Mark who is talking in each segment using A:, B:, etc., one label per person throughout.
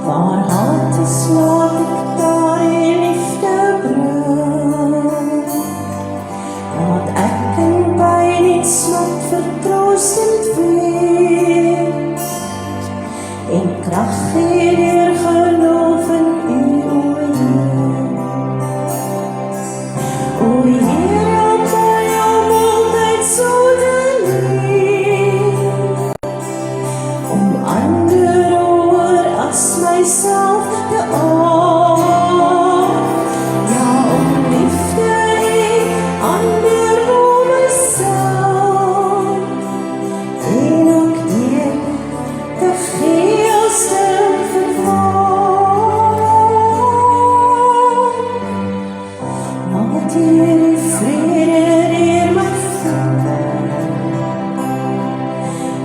A: Waar harte slaap ek daar die liefde bring. Laat ek in pyn en smart vertroostend wees en krag gee deur geloof in U, o Heer, help my om altyd so te leef, om ander oor as myself te aard, ja, om liefde en ander om myself, en ook deur te gee as te vervaar. Laat hierdie vrede deur my vloei,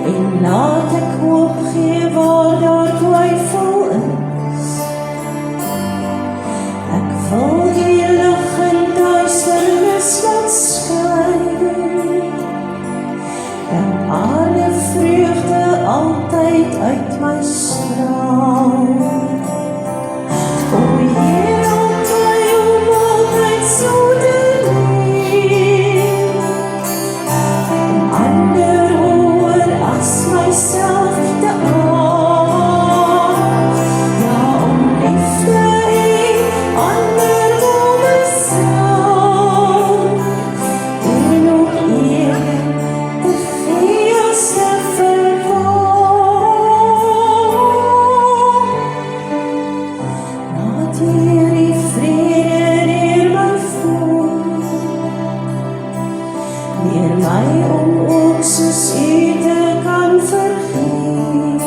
A: en laat ek hoop gee waar daar twyfel is. Ek wil die lig in duisternis laat skyn, en aarde vreugde altyd uit my straal. O Heer, help my om altyd so te leef, om ander hoër as myself te aard, ja, om liefde en ander om myself, en ook eer te gee as te vervaar. Laat hierdie vrede deur my vloei, leer my om ook soos U te kan vergeef.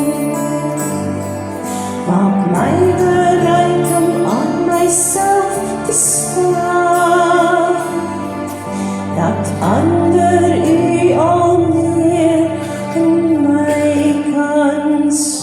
A: Maak my bereid om aan myself te staan, dat ander U al meer in my kan sien.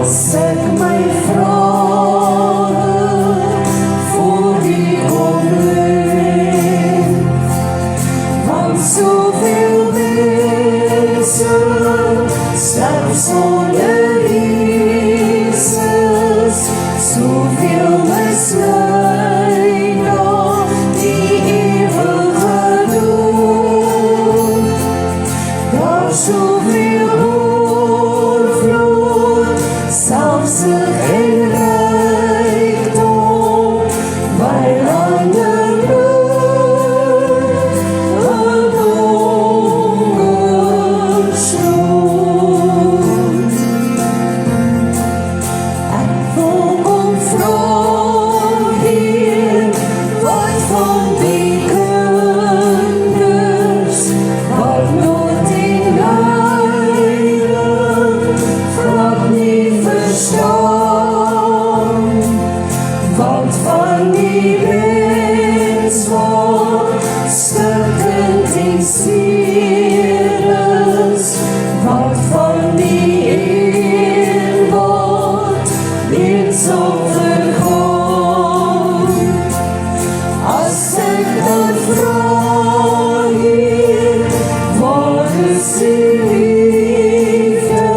A: As ek my vrae voor U kom lê, want soveel mense sterf sonder Jesus, soveel mislei na die ewige dood. Daar soveel oorvloed, selfsug en rykdom, wylande bloed, 'n hongersnood. Ek wil kom vra, Heer, wat van die kinders wat nood en lyding glad nie verstaan? Wat van die mens wat stikkend en seer is? Wat van die een wat eensaam vergaan? As ek dan vra, Heer, waar is U liefde?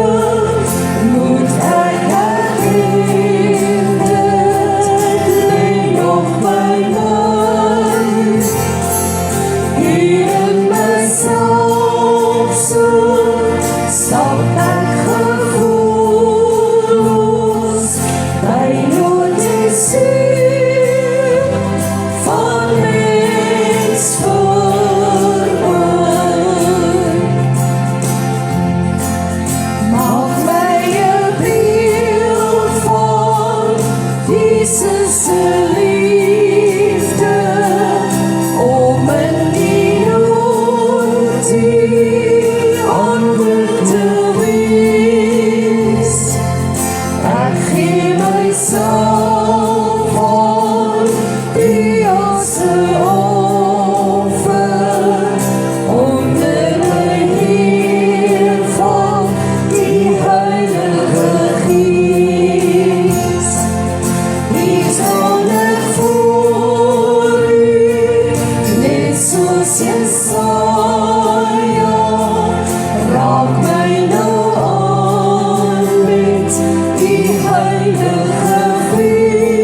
A: Moet ek erken, dit lê nog by my. Hier in myself soek, stap ek gevoelloos by nood en seer van mens verby. Maak my 'n beeld van Jesus se liefde, om in die nood die antwoord te wees. Ek gee myself aan U as 'n offer, onder my neerval die Heilige Gees. Hier staan ek voor U, net soos Jesaja, raak my nou aan met die Heilige Gees.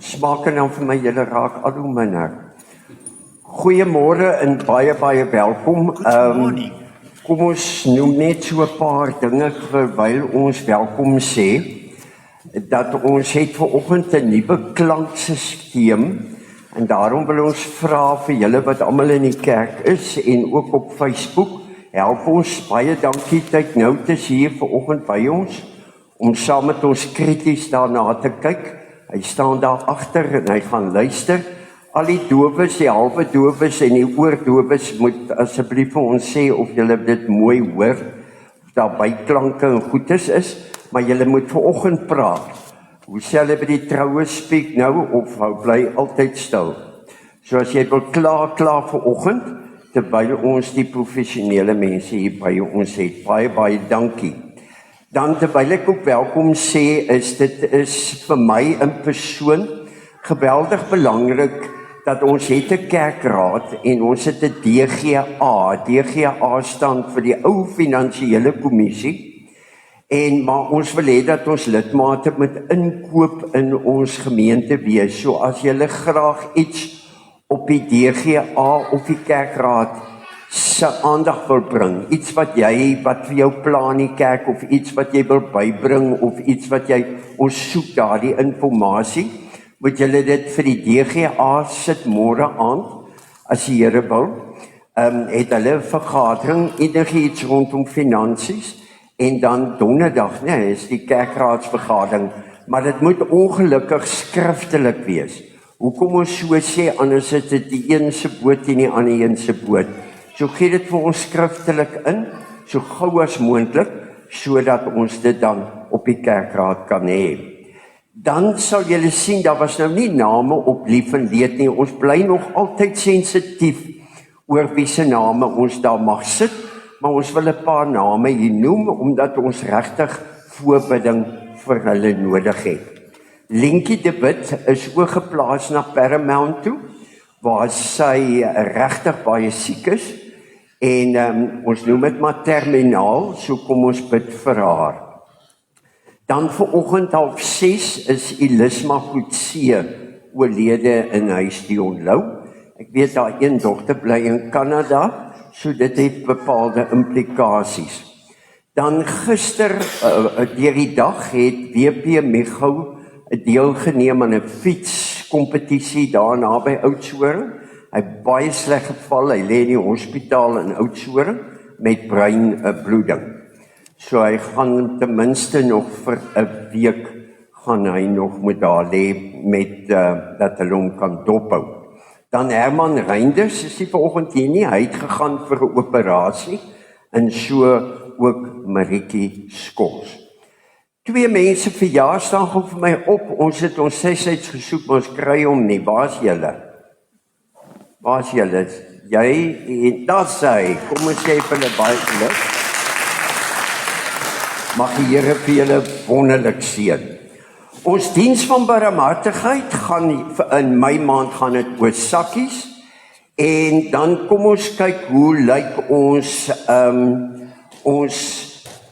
B: Smaak en dan vir my julle raak al hoe minder. Goeiemôre en baie welkom. Kom ons noem net so 'n paar dinge terwyl ons welkom sê. Dat ons het vanoggend 'n nuwe klankstelsel en daarom wil ons vra vir julle wat almal in die kerk is en ook op Facebook, help ons, baie dankie tyd nou te hier vanoggend by ons om saam met ons krities daarna te kyk. Hy staan daar agter en hy gaan luister. Al die dowes, die halwe dowes en die oordowes moet asseblief vir ons sê of julle dit mooi hoor, of daar byklanke en goedes is, maar julle moet vanoggend praat. Hoe sê hulle by die troue speak nou of hou bly altyd stil. So as jy wil klaar vanoggend, terwyl ons die professionele mense hier by ons het. Baie dankie. Dan terwyl ek ook welkom sê, dit is vir my in persoon geweldig belangrik dat ons het 'n kerkraad en ons het 'n DGA. DGA staan vir die ou finansiële kommissie. Maar ons wil hê dat ons lidmate met inkoop in ons gemeente wees. So as julle graag iets op die DGA of die kerkraad se aandag wil bring, iets wat vir jou pla in die kerk of iets wat jy wil bybring of iets wat ons soek daardie inligting, moet julle dit vir die DGA sit môre aand as die Here wil. Het hulle 'n vergadering, enigiets rondom finansies en dan donderdag, is die kerkraadsvergadering, maar dit moet ongelukkig skriftelik wees. Hoekom ons so sê, anders is dit die een se boot en die ander een se boot. So gee dit vir ons skriftelik in, so gou as moontlik, sodat ons dit dan op die kerkraad kan hê. Dan sal julle sien, daar was nou nie name op lief en leed nie, ons bly nog altyd sensitief oor wie se name ons daar mag sit, maar ons wil 'n paar name hier noem, omdat ons regtig voorbidding vir hulle nodig het. Linkie de Wit is oorgeplaas na Paramount toe, waar sy regtig baie siek is, en ons noem dit maar terminaal, so kom ons bid vir haar. Dan vanoggend 6:30 is Elisma Kutse oorlede in huis Dion Lou. Ek weet daar een dogter bly in Kanada, so dit het bepaalde implikasies. Dan gister, deur die dag, het WP Michou deelgeneem aan 'n fietskompetisie daar naby Oudtshoorn. Hy het baie sleg geval, hy lê in die hospitaal in Oudtshoorn met breinbloeding. So hy gaan ten minste nog vir 'n week gaan hy nog moet daar lê met dat hulle hom kan dophou. Dan Herman Reinders is nie vanoggend hier nie, hy het gegaan vir 'n operasie en so ook Maritjie Skols. 2 mense verjaar staan gou vir my op. Ons het ons syds gesoek, maar ons kry hom nie. Waar's julle? Waar's julle? Jy en daar's hy. Kom ons sê vir hulle baie geluk. Mag die Here vir julle wonderlik seën. Ons diens van barmhartigheid gaan in Mei maand gaan dit oor sakkies. En dan kom ons kyk hoe lyk ons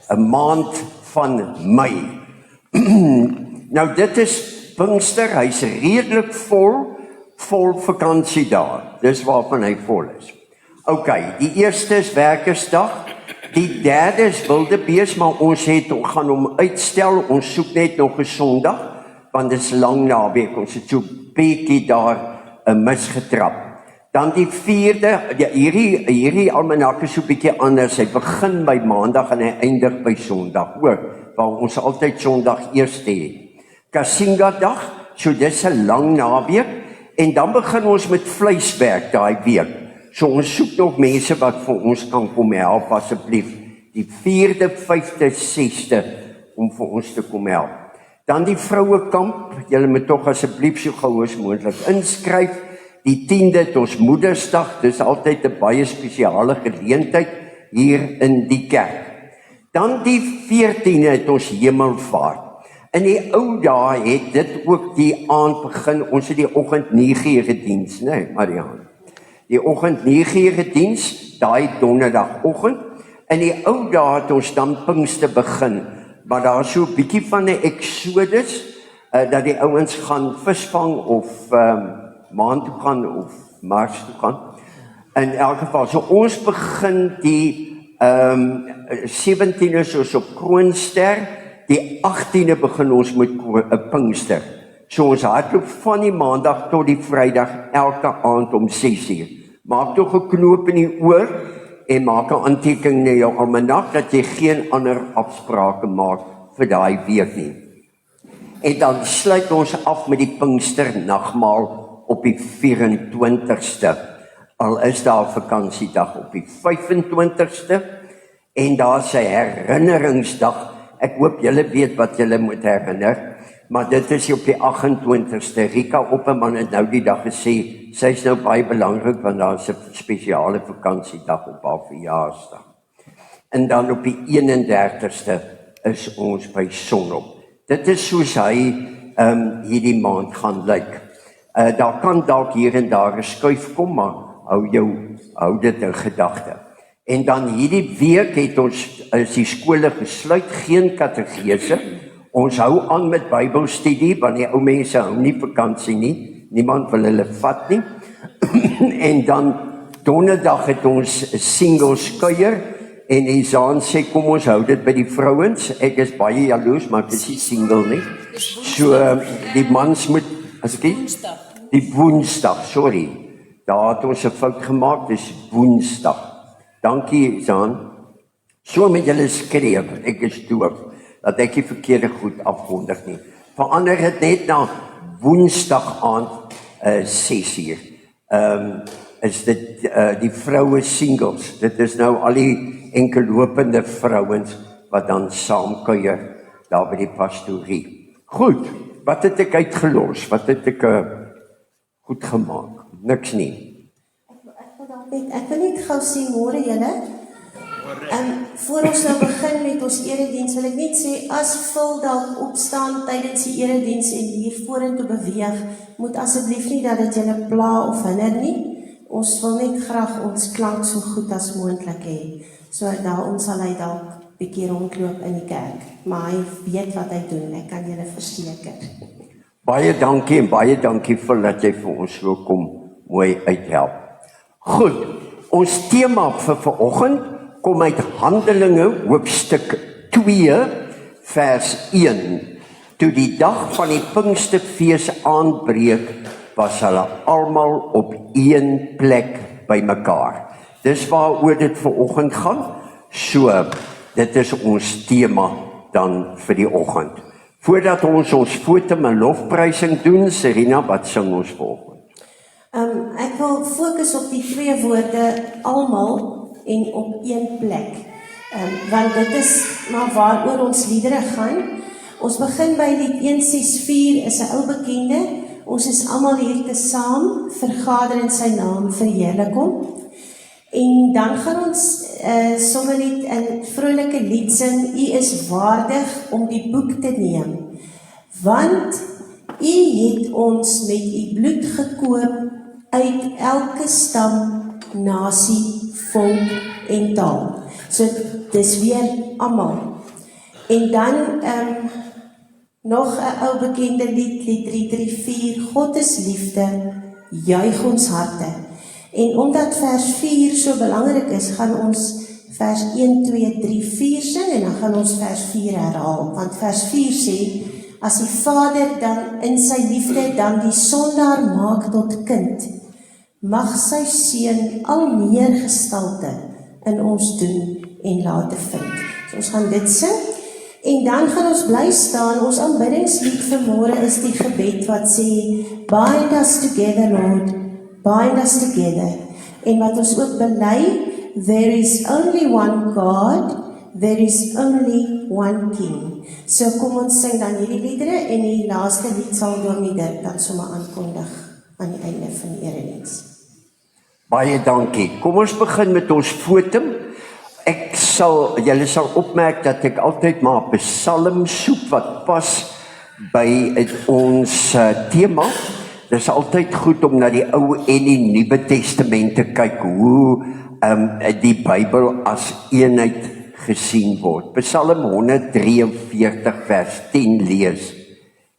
B: 'n maand van Mei. Nou dit is Pinkster, hy's redelik vol vakansie daar. Dis waarvan hy vol is. OK, die eerste is Werkersdag. Die derde is Wildebees, maar ons gaan hom uitstel. Ons soek net nog 'n Sondag, want dit is lang naweek. Ons het so bietjie daar 'n misgetrap. Dan die 4de, hierdie almanak is so 'n bietjie anders. Hy begin by Maandag en hy eindig by Sondag. Hoor, waar ons altyd Sondag eers het. Kasinga dag, so dis 'n lang naweek en dan begin ons met vleiswerk daai week. So ons soek nog mense wat vir ons kan kom help asseblief. Die 4de, 5de, 6de om vir ons te kom help. Dan die vrouekamp, julle moet tog asseblief so gou as moontlik inskryf. Die 10de het ons Moedersdag, dis altyd 'n baie spesiale geleentheid hier in die kerk. Dan die 14de het ons Hemelvaart. In die ou dae het dit ook die aand begin, ons het die oggend 9uur diens, né, Marianne? Die oggend 9uur diens, daai donderdagoggend. In die ou dae het ons dan Pinkster begin, maar daar so 'n bietjie van 'n eksodus dat die ouens gaan visvang of maan toe gaan of Mars toe gaan. In elk geval, so ons begin die 17e soos op Kroonster, die 18e begin ons met Pinkster. So ons hardloop van die maandag tot die Vrydag elke aand om 6:00. Maak toch 'n knoop in die oor en maak 'n aantekening in jou almanak dat jy geen ander afsprake maak vir daai week nie. En dan sluit ons af met die Pinkster nagmaal op die 24ste. Al is daar 'n vakansiedag op die 25ste en daar's 'n herinneringsdag. Ek hoop julle weet wat julle moet herinner, maar dit is op die 28ste. Rika Opperman het nou die dag gesê, sy is nou baie belangrik want daar is 'n spesiale vakansiedag op haar verjaarsdag. En dan op die 31ste is ons by sonop. Dit is soos hy hierdie maand gaan lyk. Daar kan dalk hier en daar 'n skuif kom, maar hou dit in gedagte. En dan hierdie week het ons is die skole gesluit, geen katedrese. Ons hou aan met Bybelstudie, want die ou mense hou nie vakansie nie. Niemand wil hulle vat nie. En dan donderdag het ons 'n singles kuier en Isaan sê kom ons hou dit by die vrouens. Ek is baie jaloers, maar ek is nie single nie. So die mans moet die Woensdag, sorry. Daar het ons 'n fout gemaak, dis Woensdag. Dankie, Isaan. So met julle skreef, ek is doof, dat ek die verkeerde goed afkondig nie. Verander het net na Woensdag aand 6:00. Is dit die vroue singles. Dit is nou al die enkellopende vrouens wat dan saam kuier daar by die pastorie. Goed, wat het ek uitgelos? Wat het ek goed gemaak? Niks nie.
C: Ek wil net gou sê môre julle. Voor ons nou begin met ons erediens wil ek net sê as vul dalk opstaan tydens die erediens en hier vorentoe beweeg, moet asseblief nie dat dit julle pla of hinder nie. Ons wil net graag ons klank so goed as moontlik hê. So daarom sal hy dalk bietjie rondloop in die kerk, maar hy weet wat hy doen, ek kan julle verseker.
B: Baie dankie en baie dankie vir dat jy vir ons so kom mooi uithelp. Goed, ons tema vir vanoggend kom uit Handelinge hoofstuk 2 vers 1. Toe die dag van die Pinksterfees aanbreek, was hulle almal op een plek bymekaar. Dis waaroor dit vanoggend gaan. So, dit is ons tema dan vir die oggend. Voordat ons foto en lofprysing doen, Serena, wat sing ons vanoggend?
C: Ek wil fokus op die twee woorde almal en op een plek. Want dit is maar waaroor ons liedere gaan. Ons begin by lied 164, is 'n ou bekende. Ons is almal hier te saam, vergader in sy naam, verheerlik hom. En dan gaan ons sommer net 'n vrolike lied sing, U is waardig om die boek te neem. Want U het ons met U bloed gekoop uit elke stam, nasie, volk en taal. So dis weer almal. En dan nog 'n ou bekende lied, lied 334, God is liefde, juig ons harte. En omdat vers 4 so belangrik is, gaan ons vers 1, 2, 3, 4 sing en dan gaan ons vers 4 herhaal. Want vers 4 sê, as die Vader dan in sy liefde dan die sondaar maak tot kind, mag sy seun al meer gestalte in ons doen en laat vind. So ons gaan dit sing. En dan gaan ons bly staan, ons aanbiddingslied vanmôre is die gebed wat sê, bind us together Lord, bind us together. En wat ons ook bely, there is only one God, there is only one King. So kom ons sing dan hierdie liedere en die laaste lied sal Dominee Dirk dan sommer aankondig aan die einde van die erediens.
B: Baie dankie. Kom ons begin met ons fotum. Julle sal opmerk dat ek altyd maar psalm soek wat pas by ons tema. Dit is altyd goed om na die Ou en die Nuwe Testament te kyk hoe die Bybel as eenheid gesien word. Psalm 143 vers 10 lees: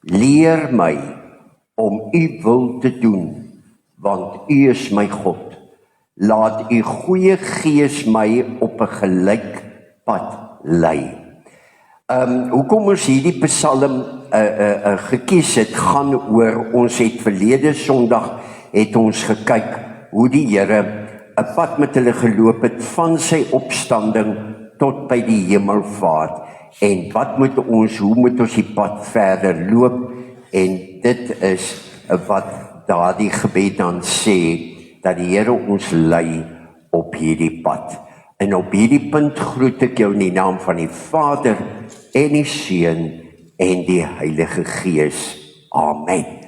B: Leer my om u wil te doen, want u is my God. Laat u goeie gees my op 'n gelyk pad lei. Hoekom ons hierdie psalm gekies het, gaan oor, ons het verlede Sondag het ons gekyk hoe die Here 'n pad met hulle geloop het van sy opstanding tot by die hemelvaart. En hoe moet ons die pad verder loop? En dit is wat daardie gebed dan sê, dat die Here ons lei op hierdie pad. En op hierdie punt groet ek jou in die naam van die Vader en die Seun en die Heilige Gees. Amen.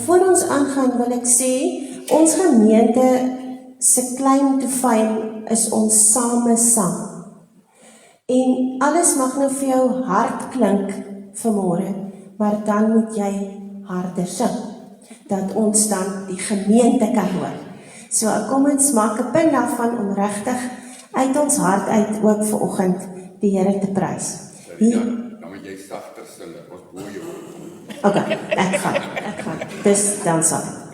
C: Voor ons aangaan wil ek sê, ons gemeente se claim to fame is ons samesang. En alles mag nou vir jou hard klink vanmôre, maar dan moet jy harder sing, dat ons dan die gemeente kan hoor. So kom ons maak 'n punt daarvan om regtig uit ons hart uit ook vanoggend die Here te prys.
D: Ja, dan moet jy sagter sing, ons hoor jou.
C: Okay, ek gaan. Dus dan sal ek.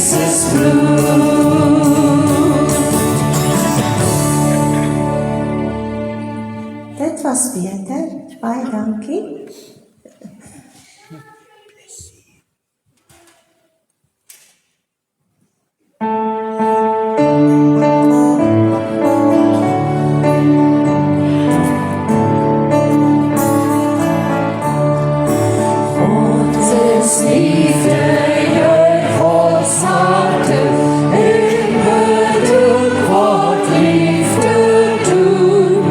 A: Jesus bloed.
C: Dit was beter. Baie dankie.
A: God is liefde, juich ons harte, en bedoel wat liefde doen,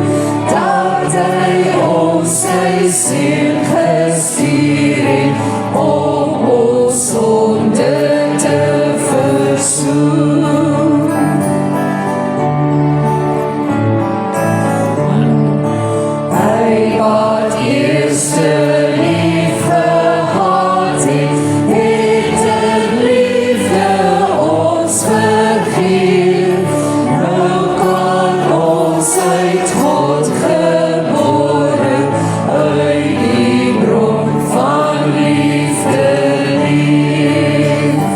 A: dat hy ons sy seun gestuur het, om ons sonde te versoen. Hy wat eerste lief gehad het, het in liefde ons vergeef. Nou kan ons uit God gebore, uit die bron van liefde leef.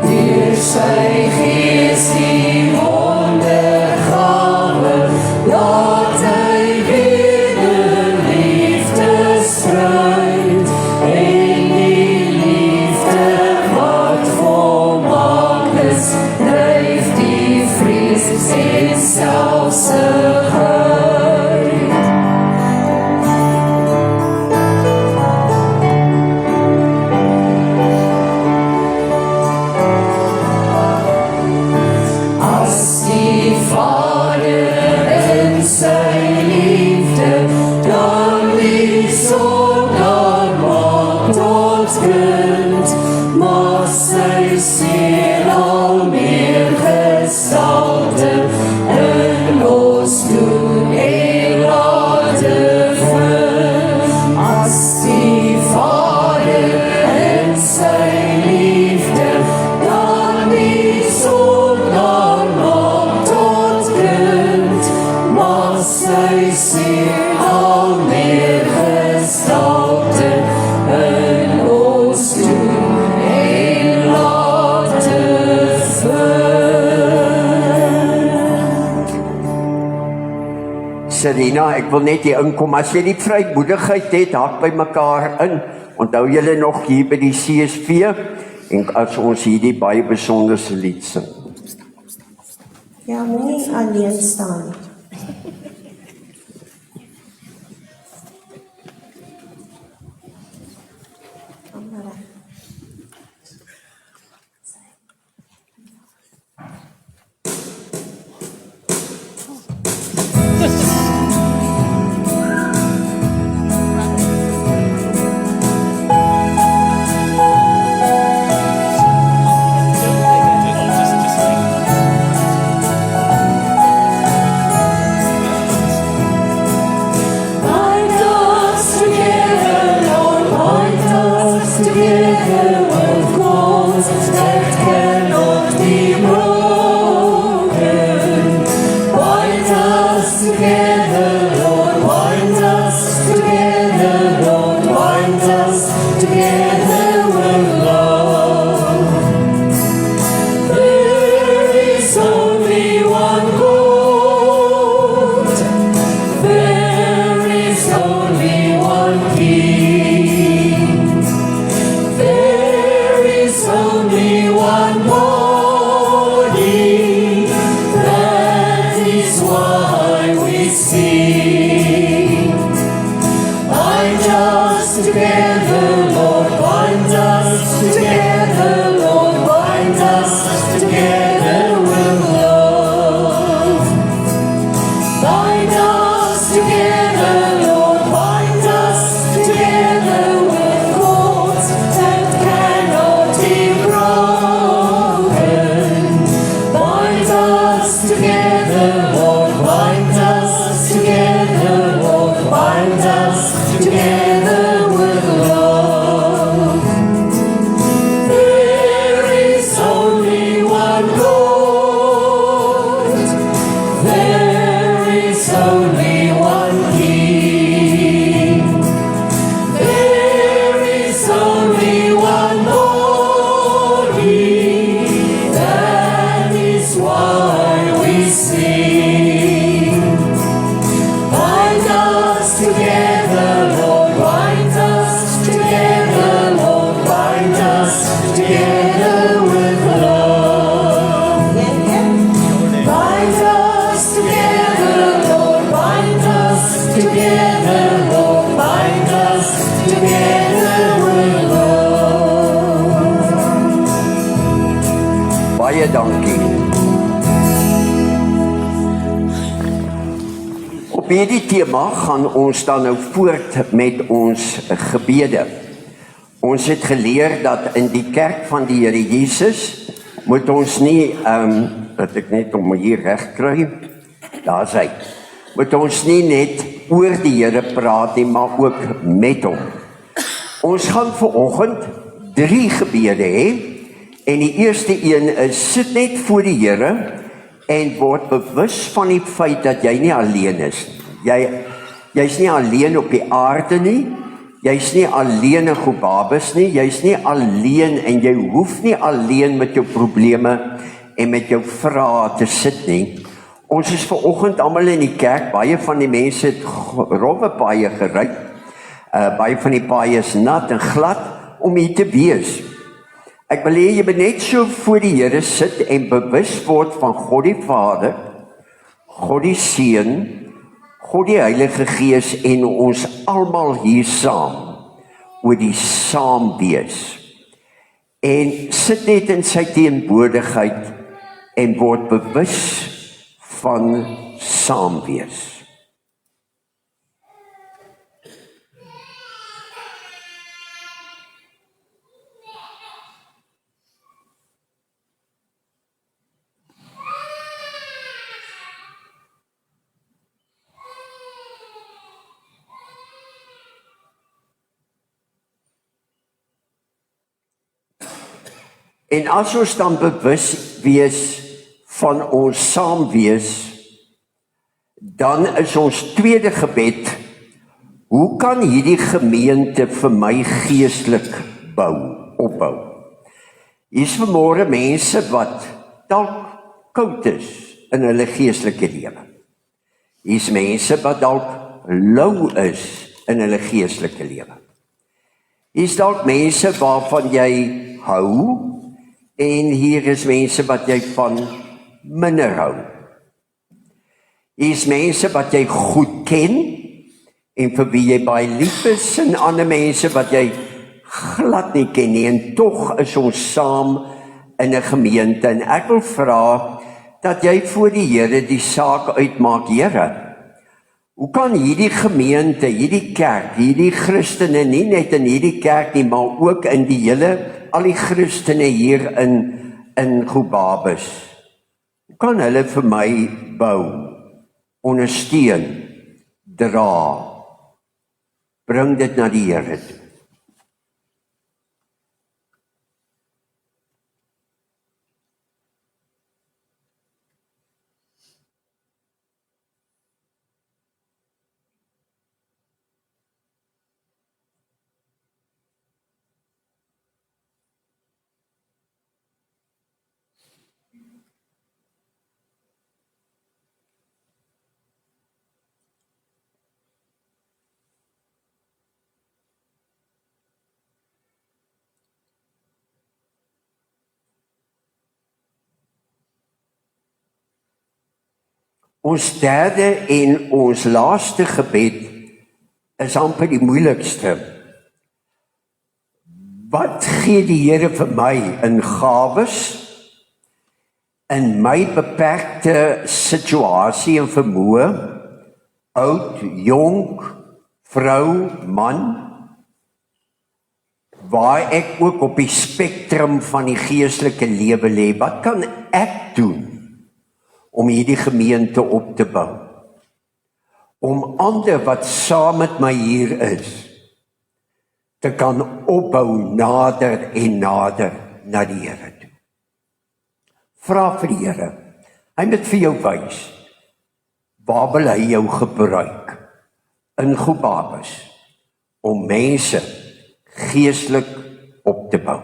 A: Deur sy gees die wondergawe, laat hy weer in liefde stryd, en die liefde wat volmaak is, dryf die vrees en selfsugtigheid. As die Vader in sy liefde, dan die Son dan maak tot kind, maar sy siel al meer gestalte in ons doen en late vind. As die Vader in sy liefde, dan die Son dan maak tot kind, maar sy siel al meer gestalte in ons doen en late vind.
B: Serena, ek wil net hier inkom, as jy die vrymoedigheid het, hak by mekaar in. Onthou julle nog hier by die CSV, en as ons hierdie baie besonderse lied sing.
C: Ja, moenie alleen staan nie. Kamera.
A: Bind us together, Lord, bind us together with cords that cannot be broken. Bind us together, Lord, bind us together, Lord, bind us together with love. There is only one God. There is only one King. There is only one body. That is why we sing. Bind us together, Lord, bind us together, Lord, bind us together with love. Bind us together, Lord, bind us together with cords that cannot be broken. Bind us together, Lord, bind us together, Lord, bind us together with love.
B: baie dankie. Op hierdie tema gaan ons dan nou voort met ons gebede. Ons het geleer dat in die kerk van die Here Jesus moet ons nie, dat ek net om hier reg kry, daar is hy, moet ons nie net oor die Here praat nie, maar ook met hom. Ons gaan vanoggend 3 gebede hê, en die eerste een is, sit net voor die Here en word bewus van die feit dat jy nie alleen is. Jy's nie alleen op die aarde nie, jy's nie alleen in Gobabis nie, jy's nie alleen en jy hoef nie alleen met jou probleme en met jou vrae te sit nie. Ons is vanoggend almal in die kerk, baie van die mense het rowwe paaie gery, baie van die paaie is nat en glad om hier te wees. Ek wil hê jy moet net so voor die Here sit en bewus word van God die Vader, God die Seun, God die Heilige Gees en ons almal hier saam, oor die saam wees. En sit net in sy teenwoordigheid en word bewus van saam wees. En as ons dan bewus wees van ons saam wees, dan is ons tweede gebed, hoe kan hierdie gemeente vir my geestelik opbou? Hier is vanmôre mense wat dalk koud is in hulle geestelike lewe. Hier is mense wat dalk lou is in hulle geestelike lewe. Hier is dalk mense waarvan jy hou, en hier is mense wat jy van minder hou. Hier is mense wat jy goed ken, en vir wie jy baie lief is, en ander mense wat jy glad nie ken nie, en tog is ons saam in 'n gemeente, en ek wil vra, dat jy voor die Here die saak uitmaak, Here, hoe kan hierdie gemeente, hierdie kerk, hierdie Christene, nie net in hierdie kerk nie, maar ook in die hele, al die Christene hier in Gobabis, hoe kan hulle vir my bou, ondersteun, dra, bring dit na die Here toe. Ons derde en ons laaste gebed is amper die moeilikste. Wat gee die Here vir my in gawes, in my beperkte situasie en vermoë, oud, jong, vrou, man, waar ek ook op die spektrum van die geestelike lewe lê, wat kan ek doen om hierdie gemeente op te bou? Om ander wat saam met my hier is, te kan opbou nader en nader na die Here toe. Vra vir die Here, hy moet vir jou wys, waar wil hy jou gebruik in Gobabis, om mense geestelik op te bou.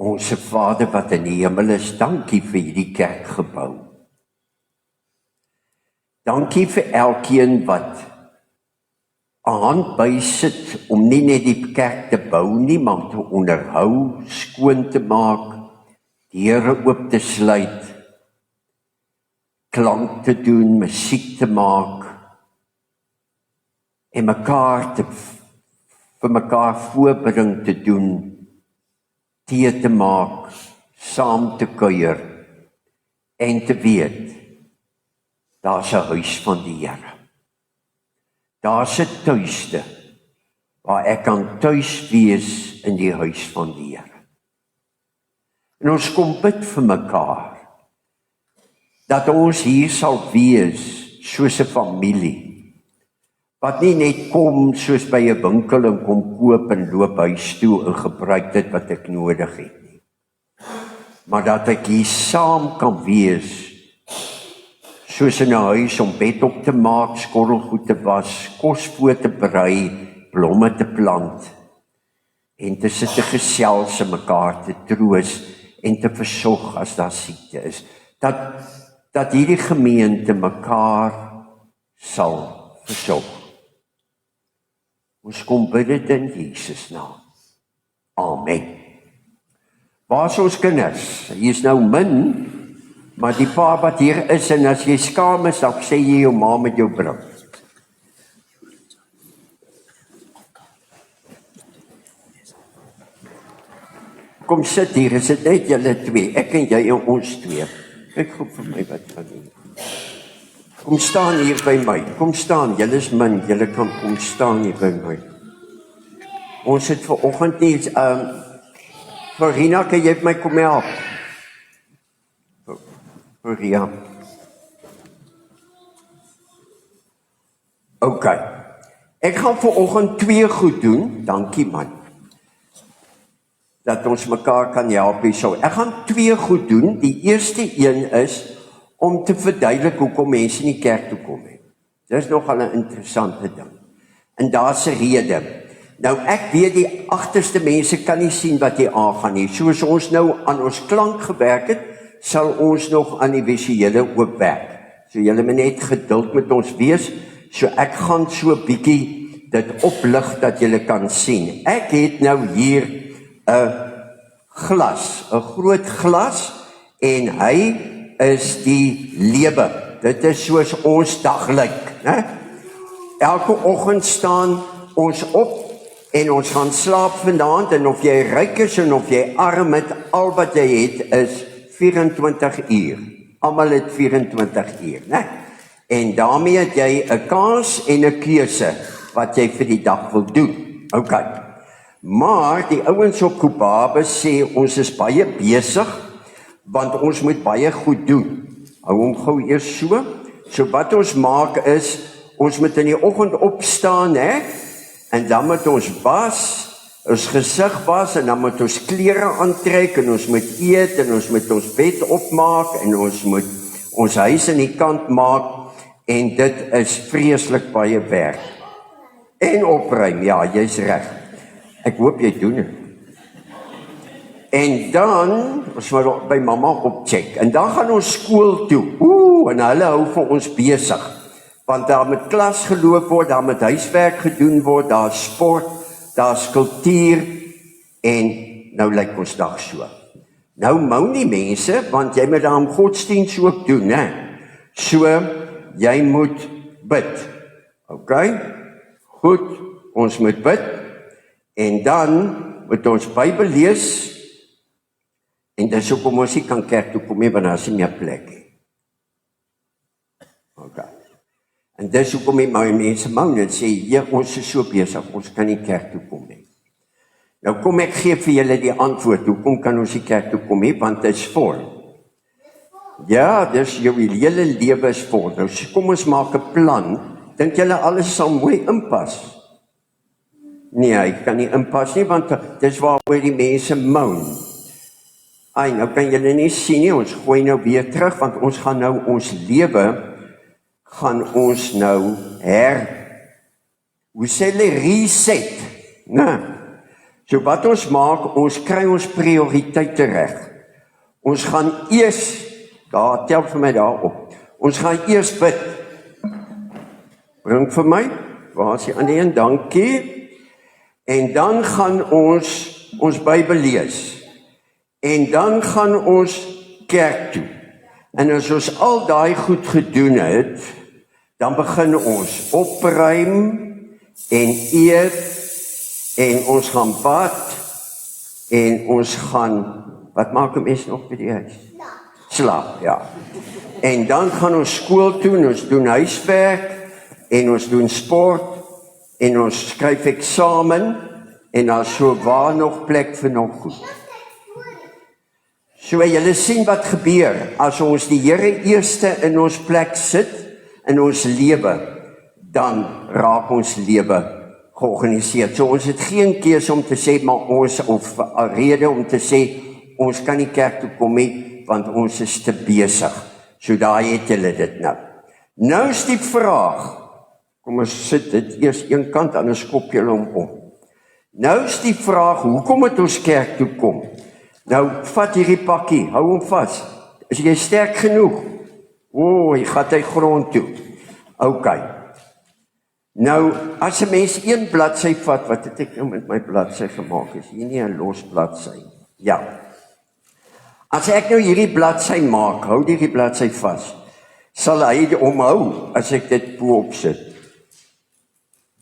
B: Onse Vader wat in die hemel is, dankie vir hierdie kerkgebou. Dankie vir elkeen wat 'n hand bysit om nie net die kerk te bou nie, maar te onderhou, skoon te maak, deure oop te sluit, klank te doen, musiek te maak, en vir mekaar voorbring te doen, tee te maak, saam te kuier, en te weet, daar's 'n huis van die Here. Daar's 'n tuiste, waar ek kan tuis wees in die huis van die Here. En ons kom bid vir mekaar, dat ons hier sal wees, soos 'n familie, wat nie net kom soos by 'n winkel en kom koop en loop huis toe en gebruik dit wat ek nodig het nie. Maar dat ek hier saam kan wees, soos in 'n huis om bed op te maak, skottelgoed te was, kos voor te berei, blomme te plant, en te sit te gesels en mekaar te troos, en te versorg as daar siekte is. Dat hierdie gemeente mekaar sal versorg. Ons kom bid dit in Jesus naam. Amen. Waar is ons kinders? Hier is nou min, maar die paar wat hier is, en as jy skaam is, dan sê jy jou ma met jou bring. Kom sit hier, is dit net julle twee, ek en jy en ons twee. Kyk goed vir my wat van hier. Kom staan hier by my, kom staan, julle is min, julle kan kom staan hier by my. Ons het vanoggend nie, Verena, kan jy my kom help? Verena. Ok, ek gaan vanoggend 2 goed doen, dankie man, dat ons mekaar kan help hierso. Ek gaan 2 goed doen, die eerste een is, om te verduidelik hoekom mense in die kerk toe kom. Dit is nogal 'n interessante ding. En daar's 'n rede. Nou ek weet die agterste mense kan nie sien wat jy aangaan nie. Soos ons nou aan ons klank gewerk het, sal ons nog aan die visuele ook werk. So julle moet net geduld met ons wees. So ek gaan so 'n bietjie dit oplig dat julle kan sien. Ek het nou hier 'n glas, 'n groot glas, en hy is die lewe. Dit is soos ons daglyk, né? Elke oggend staan ons op en ons gaan slaap vanaand, en of jy ryk is en of jy arm het, al wat jy het is 24 uur. Almal het 24 uur, né? En daarmee het jy 'n kans en 'n keuse wat jy vir die dag wil doen. OK. Maar die ouens op Kubabe sê ons is baie besig, want ons moet baie goed doen. Hou hom gou eers so. So wat ons maak is, ons moet in die oggend opstaan, hè? En dan moet ons was, ons gesig was, en dan moet ons klere aantrek, en ons moet eet, en ons moet ons bed opmaak, en ons moet ons huis in die kant maak, en dit is vreeslik baie werk. En opruim, ja, jy's reg. Ek hoop jy doen dit. En dan, ons moet by mamma opcheck, en dan gaan ons skool toe, en hulle hou vir ons besig, want daar moet klas geloop word, daar moet huiswerk gedoen word, daar is sport, daar is kultuur, en nou lyk ons dag so. Nou mou nie mense, want jy moet daarom godsdienst ook doen, hè? So, jy moet bid, ok? Goed, ons moet bid, en dan moet ons Bybel lees, en dis hoekom ons nie kan kerk toe kom nie, want daar is nie meer plek nie. Ok. En dis hoekom die mense mou net sê, ja, ons is so besig, ons kan nie kerk toe kom nie. Nou kom ek gee vir julle die antwoord, hoekom kan ons nie kerk toe kom nie, want dit is vol. Ja, dis jou hele lewe is vol. Nou kom ons maak 'n plan, dink julle alles sal mooi inpas? Nee, hy kan nie inpas nie, want dis waaroor die mense moan. Ai, nou kan julle nie sien nie, ons gooi nou weer terug, want ons gaan nou ons lewe, gaan ons nou hoe sê hulle, reset, né? So wat ons maak, ons kry ons prioriteite reg. Ons gaan eers, daar, tel vir my daar op, ons gaan eers bid. Bring vir my, waar is die ander een, dankie. En dan gaan ons Bybel lees. En dan gaan ons kerk toe. En as ons al daai goed gedoen het, dan begin ons opruim en eet en ons gaan bad en ons gaan, wat maak 'n mens nog by die huis? Slaap, ja. En dan gaan ons skool toe en ons doen huiswerk en ons doen sport en ons skryf eksamen en dan so waar nog plek vir nog goed. So julle sien wat gebeur as ons die Here eerste in ons plek sit in ons lewe, dan raak ons lewe georganiseer. So ons het geen keuse om te sê maar ons of 'n rede om te sê ons kan nie kerk toe kom nie want ons is te besig. So daar het julle dit nou. Nou is die vraag, kom ons sit dit eers een kant anders skop julle hom om. Nou is die vraag, hoekom het ons kerk toe kom? Nou vat hierdie pakkie, hou hom vas. Is jy sterk genoeg? Jy gaan hy grond toe. OK. Nou, as 'n mens een bladsy vat, wat het ek nou met my bladsy gemaak? Is hier nie 'n los bladsy? Ja. As ek nou hierdie bladsy maak, hou hierdie bladsy vas, sal hy omhou as ek dit bo-op sit.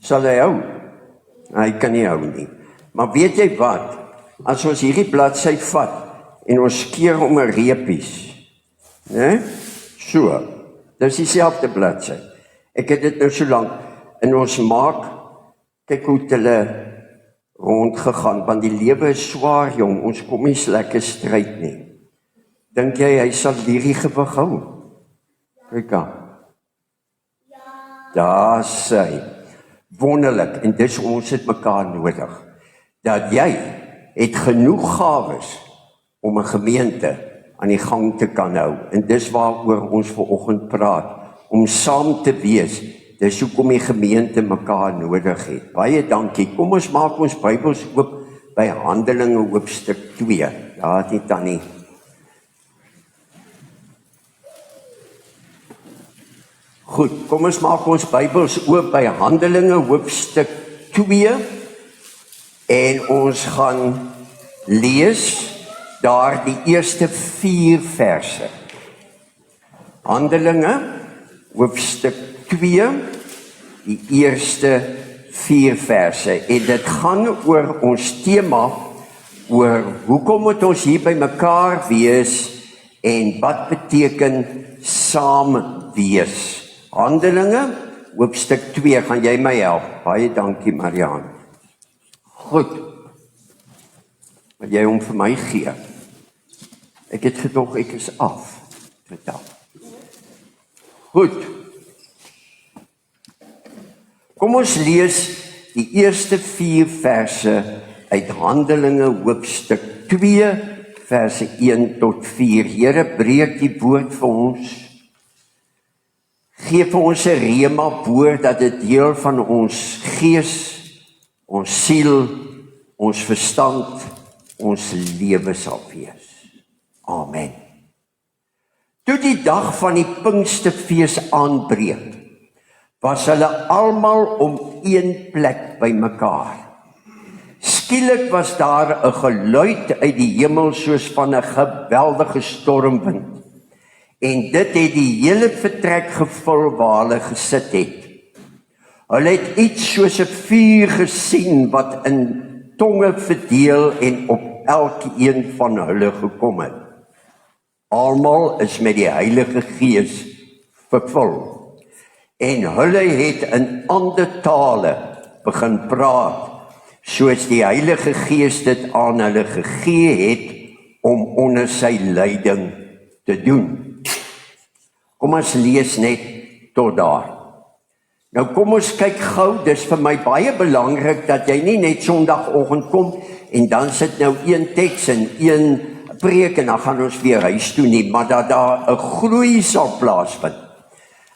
B: Sal hy hou? Hy kan nie hou nie. Maar weet jy wat? As ons hierdie bladsy vat en ons keer om 'n reepies, né? So, dis dieselfde bladsy. Ek het dit nou so lank en ons maak, kyk hoe het hulle rondgegaan, want die lewe is swaar, jong, ons kom nie lekker stryd nie. Dink jy hy sal hierdie gewig hou? Kyk aan. Daar sê, wonderlik, en dis ons het mekaar nodig, dat jy het genoeg gawes om 'n gemeente aan die gang te kan hou, en dis waaroor ons vanoggend praat, om saam te wees. Dis hoekom die gemeente mekaar nodig het. Baie dankie. Kom ons maak ons Bybels oop by Handelinge hoofstuk 2. Ja, dit dan nie. Goed, kom ons maak ons Bybels oop by Handelinge hoofstuk 2 en ons gaan lees daar die eerste 4 verse. Handelinge hoofstuk 2, die eerste 4 verse, en dit gaan oor ons tema, oor hoekom moet ons hier by mekaar wees, en wat beteken saam wees. Handelinge, hoofstuk 2, gaan jy my help? Baie dankie, Marianne. Goed, wat jy hom vir my gee. Ek het gedog, ek is af. Vertel. Goed. Kom ons lees die eerste 4 verse uit Handelinge hoofstuk 2, verse 1 tot 4. Here, breek die woord vir ons. Geef vir ons 'n rema woord dat dit deel van ons gees, ons siel, ons verstand, ons lewe sal wees. Amen. Toe die dag van die Pinksterfees aanbreek, was hulle almal om een plek by mekaar. Skielik was daar 'n geluid uit die hemel soos van 'n geweldige stormwind, en dit het die hele vertrek gevul waar hulle gesit het. Hulle het iets soos 'n vuur gesien wat in tonge verdeel en op elkeen van hulle gekom het. Almal is met die Heilige Gees vervul. En hulle het in ander tale begin praat, soos die Heilige Gees dit aan hulle gegee het om onder sy leiding te doen. Kom ons lees net tot daar. Nou kom ons kyk gou, dis vir my baie belangrik dat jy nie net Sondagoggend kom en dan sit nou een teks en een preek en dan gaan ons weer huis toe nie, maar dat daar 'n groei sal plaasvind.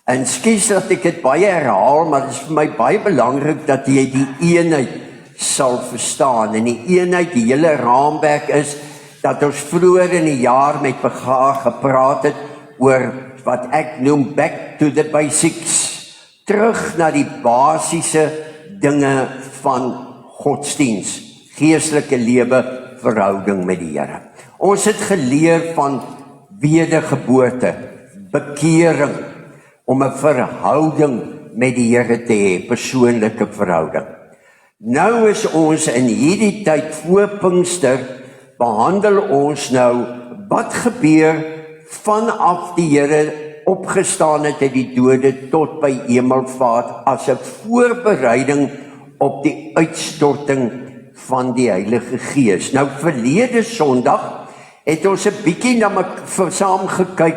B: En skus dat ek dit baie herhaal, maar dit is vir my baie belangrik dat jy die eenheid sal verstaan. En die eenheid, die hele raamwerk is, dat ons vroeër in die jaar met mekaar gepraat het, oor wat ek noem back to the basics, terug na die basiese dinge van godsdiens, geestelike lewe, verhouding met die Here. Ons het geleer van wedergeboorte, bekering, om 'n verhouding met die Here te hê, persoonlike verhouding. Nou is ons in hierdie tyd voor Pinkster, behandel ons nou, wat gebeur vanaf die Here opgestaan het uit die dode tot by hemelvaart, as 'n voorbereiding op die uitstorting van die Heilige Gees. Nou verlede Sondag het ons 'n bietjie saam gekyk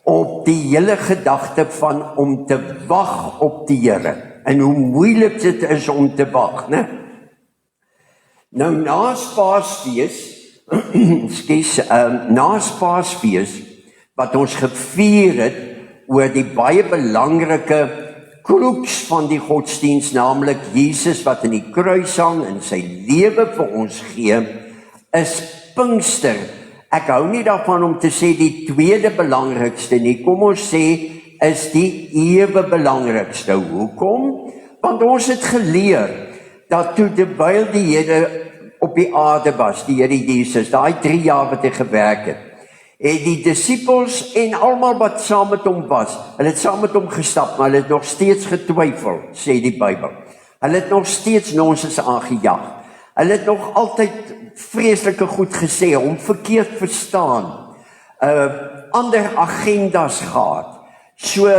B: op die hele gedagte van om te wag op die Here, en hoe moeilik dit is om te wag, né? Nou na Paasfees, na Paasfees, wat ons gevier het oor die baie belangrike kroeks van die godsdienst, naamlik Jesus wat in die kruis hang en sy lewe vir ons gee, is Pinkster. Ek hou nie daarvan om te sê die tweede belangrikste nie, kom ons sê, is die ewe belangrikste. Hoekom? Want ons het geleer, dat toe terwyl die Here op die aarde was, die Here Jesus, daai 3 jaar wat hy gewerk het die disippels en almal wat saam met hom was, hulle het saam met hom gestap, maar hulle het nog steeds getwyfel, sê die Bybel. Hulle het nog steeds nonsens aangejag. Hulle het nog altyd vreeslike goed gesê, hom verkeerd verstaan, ander agendas gehad. So,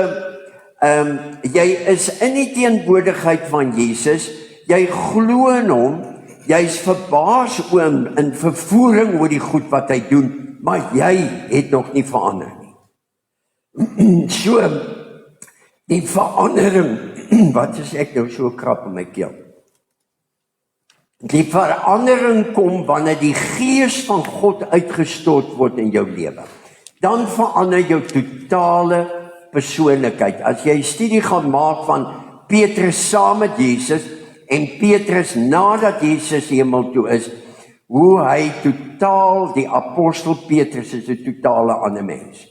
B: jy is in die teenwoordigheid van Jesus, jy glo in hom, jy is verbaas oor hom, in vervoering oor die goed wat hy doen, maar jy het nog nie verander nie. So, die verandering, wat is ek nou so krap in my keel? Die verandering kom wanneer die Gees van God uitgestort word in jou lewe. Dan verander jou totale persoonlikheid. As jy 'n studie gaan maak van Petrus saam met Jesus, en Petrus nadat Jesus hemel toe is, hoe hy totaal, die apostel Petrus is 'n totale ander mens.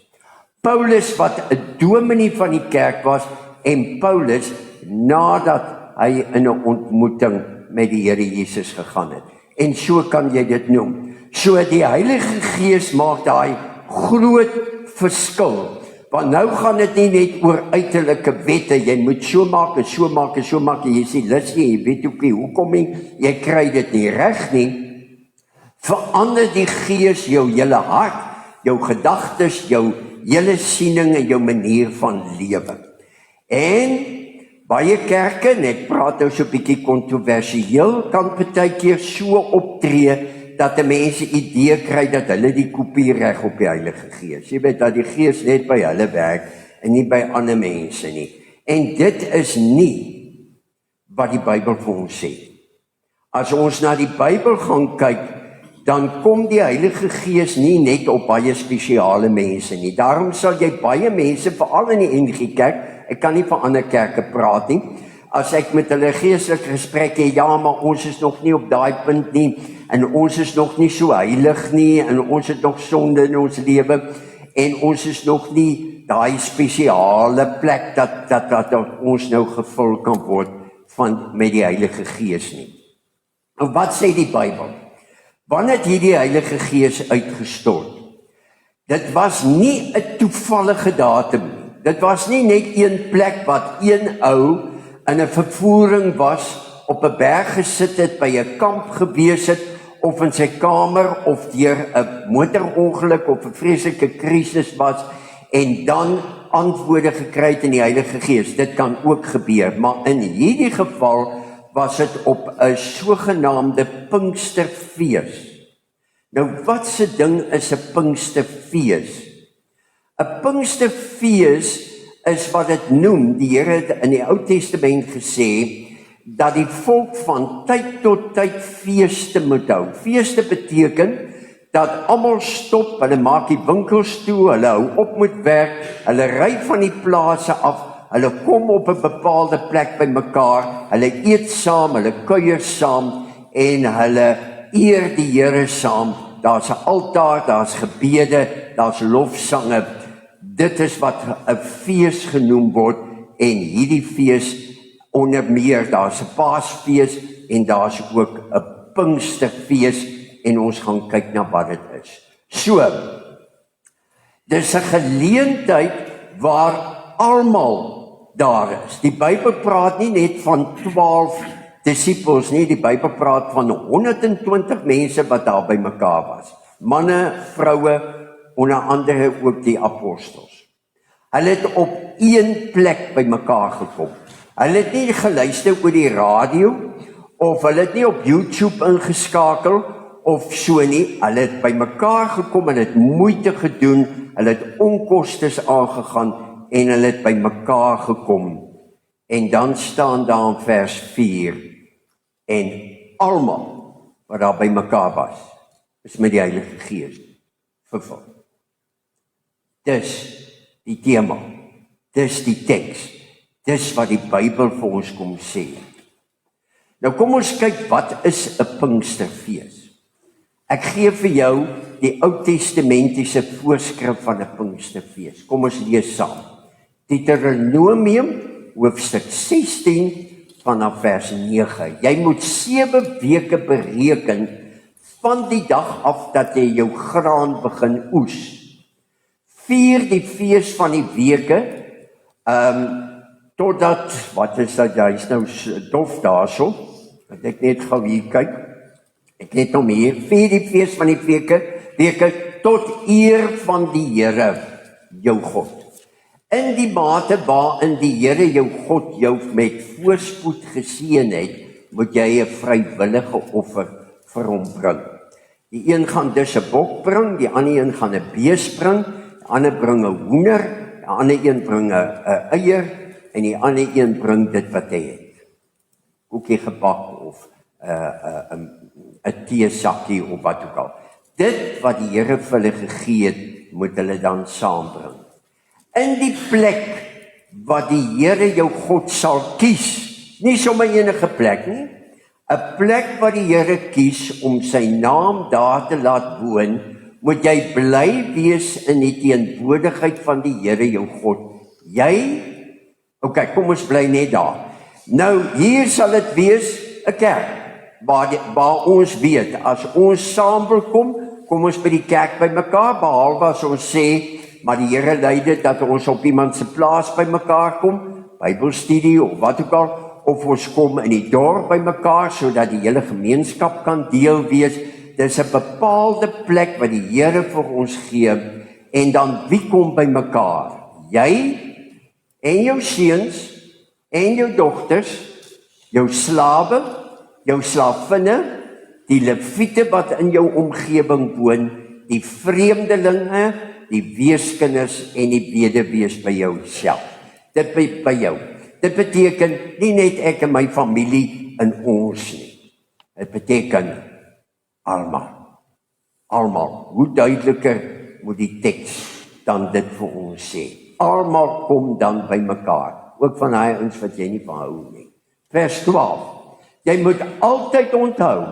B: Paulus wat 'n dominee van die kerk was, en Paulus nadat hy in 'n ontmoeting met die Here Jesus gegaan het. En so kan jy dit noem. So die Heilige Gees maak daai groot verskil. Want nou gaan dit nie net oor uiterlike wette, jy moet so maak en so maak en so maak, en jy sê, lus jy weet ook nie, hoekom nie, jy kry dit nie reg nie. Verander die Gees jou hele hart, jou gedagtes, jou hele siening en jou manier van lewe. En baie kerke, net praat nou so 'n bietjie kontroversieel, kan partykeer so optree, dat 'n mens 'n idee kry dat hulle die kopie reg op die Heilige Gees. Jy weet dat die Gees net by hulle werk en nie by ander mense nie. En dit is nie wat die Bybel vir ons sê. As ons na die Bybel gaan kyk, dan kom die Heilige Gees nie net op baie spesiale mense nie. Daarom sal jy baie mense, veral in die NG Kerk, ek kan nie vir ander kerke praat nie, as ek met hulle geestelike gesprek hê, ja, maar ons is nog nie op daai punt nie, en ons is nog nie so heilig nie, en ons het nog sonde in ons lewe, en ons is nog nie daai spesiale plek, dat ons nou gevul kan word met die Heilige Gees nie. En wat sê die Bybel? Wanneer het hierdie Heilige Gees uitgestort? Dit was nie 'n toevallige datum nie. Dit was nie net een plek wat een ou in 'n vervoering was, op 'n berg gesit het, by 'n kamp gewees het, of in sy kamer, of deur 'n motorongeluk, of 'n vreeslike krisis was, en dan antwoorde gekry het in die Heilige Gees. Dit kan ook gebeur, maar in hierdie geval was dit op 'n sogenaamde Pinksterfees. Nou, wat se ding is 'n Pinksterfees? 'n Pinksterfees is wat dit noem, die Here het in die Ou Testament gesê, dat die volk van tyd tot tyd feeste moet hou. Feeste beteken, dat almal stop, hulle maak die winkels toe, hulle hou op met werk, hulle ry van die plase af, hulle kom op 'n bepaalde plek by mekaar, hulle eet saam, hulle kuier saam en hulle eer die Here saam. Daar's 'n altaar, daar's gebede, daar's lofsange. Dit is wat 'n fees genoem word en hierdie fees onder meer, daar's 'n Paasfees en daar's ook 'n Pinksterfees en ons gaan kyk na wat dit is. So, dis 'n geleentheid waar almal daar is. Die Bybel praat nie net van 12 disippels nie, die Bybel praat van 120 mense wat daar by mekaar was. Manne, vroue, onder andere ook die apostels. Hulle het op een plek by mekaar gekom. Hulle het nie geluister oor die radio, of hulle het nie op YouTube ingeskakel, of so nie. Hulle het by mekaar gekom, hulle het moeite gedoen, hulle het onkostes aangegaan, en hulle het by mekaar gekom. En dan staan daar in vers 4, en almal wat daar by mekaar was, is met die Heilige Gees vervul. Dis die tema, dis die teks, dis wat die Bybel vir ons kom sê. Nou kom ons kyk, wat is 'n Pinksterfees? Ek gee vir jou die Ou Testamentiese voorskrif van 'n Pinksterfees. Kom ons lees saam. Deuteronomium, hoofstuk 16, vanaf vers 9. Jy moet 7 weke bereken van die dag af dat jy jou graan begin oes. Vier die fees van die weke, totdat, wat is dat, jy is nou dof daarso, dat ek net gou hier kyk, ek net om hier, vier die fees van die weke, tot eer van die Here, jou God. In die mate waarin die Here jou God jou met voorspoed geseën het, moet jy 'n vrywillige offer vir hom bring. Die een gaan dus 'n bok bring, die ander een gaan 'n bees bring, die ander bring 'n hoender, die ander een bring 'n eier, en die ander een bring dit wat hy het. Koekie gebak of 'n teesakkie of wat ook al. Dit wat die Here vir hulle gegee het, moet hulle dan saambring. In die plek wat die Here jou God sal kies, nie sommer enige plek nie, 'n plek wat die Here kies om sy naam daar te laat woon, moet jy bly wees in die teenwoordigheid van die Here jou God. Kom ons bly net daar. Nou, hier sal dit wees 'n kerk, waar ons weet, as ons saam wil kom ons by die kerk by mekaar, behalwe as ons sê, maar die Here lei dit dat ons op iemand se plaas by mekaar kom, Bybelstudie of wat ook al, of ons kom in die dorp by mekaar, sodat die hele gemeenskap kan deel wees. Dis 'n bepaalde plek wat die Here vir ons gee, en dan wie kom by mekaar? Jy, en jou seuns, en jou dogters, jou slawe, jou slavinne, die leviete wat in jou omgewing woon, die vreemdelinge, die weeskinders en die weduwees by jouself. Dit by jou. Dit beteken nie net ek en my familie in ons nie. Dit beteken almal. Almal. Hoe duideliker moet die teks dan dit vir ons sê? Almal kom dan by mekaar. Ook van daai ons wat jy nie van hou nie. Vers 12. Jy moet altyd onthou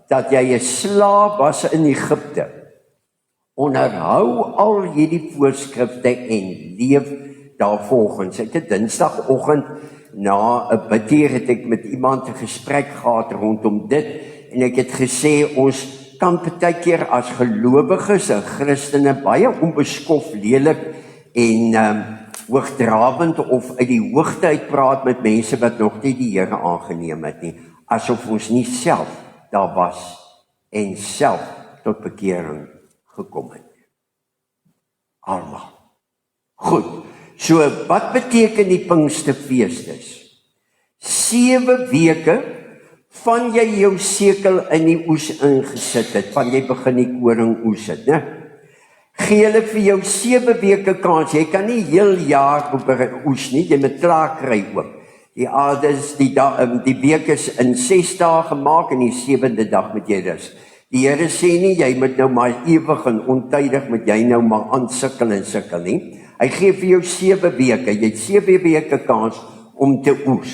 B: dat jy 'n slaaf was in Egipte. Onderhou al hierdie voorskrifte en leef daarvolgens. Ek het Dinsdagoggend na 'n bidtier het ek met iemand 'n gesprek gehad rondom dit, en ek het gesê ons kan partykeer as gelowiges en Christene baie onbeskof, lelik en hoogdrawend of uit die hoogte uit praat met mense wat nog nie die Here aangeneem het nie, asof ons nie self daar was en self tot bekering gekom het. Almal. Goed, so wat beteken die Pinksterfeestes? 7 weke van jy jou sekel in die oes ingesit het, van jy begin die koring oes het, né? Gee hulle vir jou 7 weke kans. Jy kan nie heel jaar oes nie, jy moet klaar kry ook. Die week is in 6 dae gemaak en die 7de dag moet jy rus. Die Here sê nie, jy moet nou maar ewig en ontydig moet jy nou maar aansukkel en sukkel nie. Hy gee vir jou 7 weke. Jy het 7 weke kans om te oes.